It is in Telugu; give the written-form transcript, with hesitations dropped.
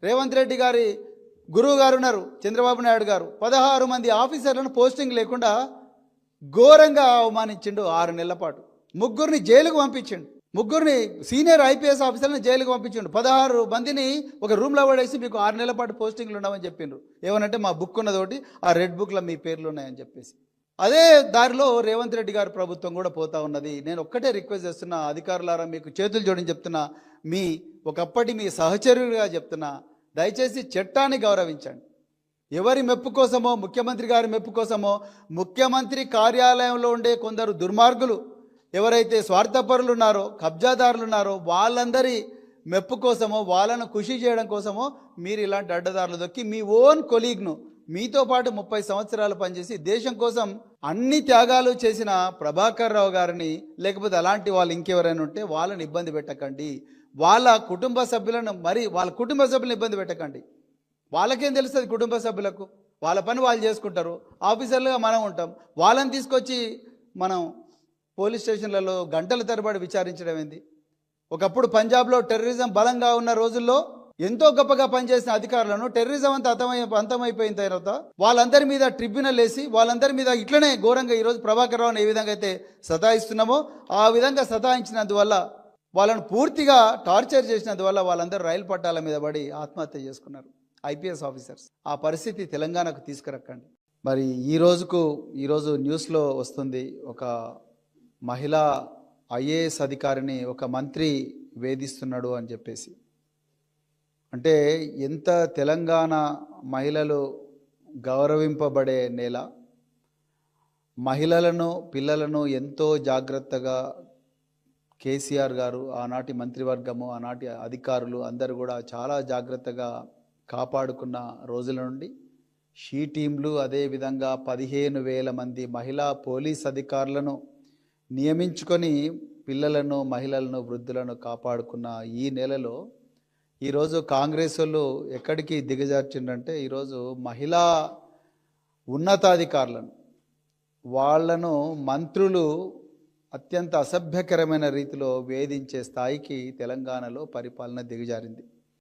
రేవంత్ రెడ్డి గారి గురువు గారు ఉన్నారు చంద్రబాబు నాయుడు గారు 16 మంది ఆఫీసర్లను పోస్టింగ్ లేకుండా ఘోరంగా అవమానించిండు 6 నెలల పాటు. ముగ్గురిని జైలుకు పంపించిండు, ముగ్గురిని సీనియర్ ఐపీఎస్ ఆఫీసర్లను జైలుకు పంపించిండు. 16 మందిని ఒక రూమ్లో పడేసి మీకు 6 నెలల పాటు పోస్టింగ్లు ఉండమని చెప్పిండ్రు. ఏమనంటే మా బుక్ ఉన్నది ఒకటి, ఆ రెడ్ బుక్లో మీ పేర్లు ఉన్నాయని చెప్పేసి. అదే దారిలో రేవంత్ రెడ్డి గారి ప్రభుత్వం కూడా పోతా ఉన్నది. నేను ఒక్కటే రిక్వెస్ట్ చేస్తున్నా, అధికారులారా మీకు చేతులు జోడించి చెప్తున్నా, ఒకప్పటి మీ సహచరులుగా చెప్తున్నా, దయచేసి చట్టాన్ని గౌరవించండి. ఎవరి మెప్పు కోసమో, ముఖ్యమంత్రి గారి మెప్పు కోసమో, ముఖ్యమంత్రి కార్యాలయంలో ఉండే కొందరు దుర్మార్గులు ఎవరైతే స్వార్థపరులు ఉన్నారో, కబ్జాదారులు ఉన్నారో, వాళ్ళందరి మెప్పు కోసమో, వాళ్ళను ఖుషి చేయడం కోసమో మీరు ఇలాంటి అడ్డదారులు దొక్కి మీ ఓన్ కొలీగ్ను, మీతో పాటు 30 సంవత్సరాలు పనిచేసి దేశం కోసం అన్ని త్యాగాలు చేసిన ప్రభాకర్ రావు గారిని, లేకపోతే అలాంటి వాళ్ళు ఇంకెవరైనా ఉంటే వాళ్ళని ఇబ్బంది పెట్టకండి. వాళ్ళ కుటుంబ సభ్యులను ఇబ్బంది పెట్టకండి. వాళ్ళకేం తెలుస్తుంది? కుటుంబ సభ్యులకు వాళ్ళ పని వాళ్ళు చేసుకుంటారు. ఆఫీసర్లుగా మనం ఉంటాం. వాళ్ళని తీసుకొచ్చి మనం పోలీస్ స్టేషన్లలో గంటల తరబడి విచారించడం ఏంది? ఒకప్పుడు పంజాబ్లో టెర్రరిజం బలంగా ఉన్న రోజుల్లో ఎంతో గొప్పగా పనిచేసిన అధికారులను టెర్రరిజం అంతా అంతమైపోయిన తర్వాత వాళ్ళందరి మీద ట్రిబ్యునల్ వేసి వాళ్ళందరి మీద ఇట్లనే ఘోరంగా ఈరోజు ప్రభాకర్ రావుని ఏ విధంగా అయితే సతాయిస్తున్నామో ఆ విధంగా సతాయించినందువల్ల, వాళ్ళను పూర్తిగా టార్చర్ చేసినందువల్ల వాళ్ళందరూ రైలు పట్టాల మీద పడి ఆత్మహత్య చేసుకున్నారు ఐపీఎస్ ఆఫీసర్స్. ఆ పరిస్థితి తెలంగాణకు తీసుకురక్కండి. మరి ఈరోజు న్యూస్లో వస్తుంది, ఒక మహిళా ఐఏఎస్ అధికారిని ఒక మంత్రి వేధిస్తున్నాడు అని చెప్పేసి. అంటే ఎంత తెలంగాణ మహిళలు గౌరవింపబడే నేల, మహిళలను పిల్లలను ఎంతో జాగ్రత్తగా కేసీఆర్ గారు, ఆనాటి మంత్రివర్గము, ఆనాటి అధికారులు అందరూ కూడా చాలా జాగ్రత్తగా కాపాడుకున్న రోజుల నుండి షీ టీంలు, అదేవిధంగా 15,000 మంది మహిళా పోలీస్ అధికారులను నియమించుకొని పిల్లలను, మహిళలను, వృద్ధులను కాపాడుకున్న ఈ నెలలో ఈరోజు కాంగ్రెస్ వాళ్ళు ఎక్కడికి దిగజార్చిందంటే, ఈరోజు మహిళా ఉన్నతాధికారులను, వాళ్లను మంత్రులు అత్యంత అసభ్యకరమైన రీతిలో వేధించే స్థాయికి తెలంగాణలో పరిపాలన దిగజారింది.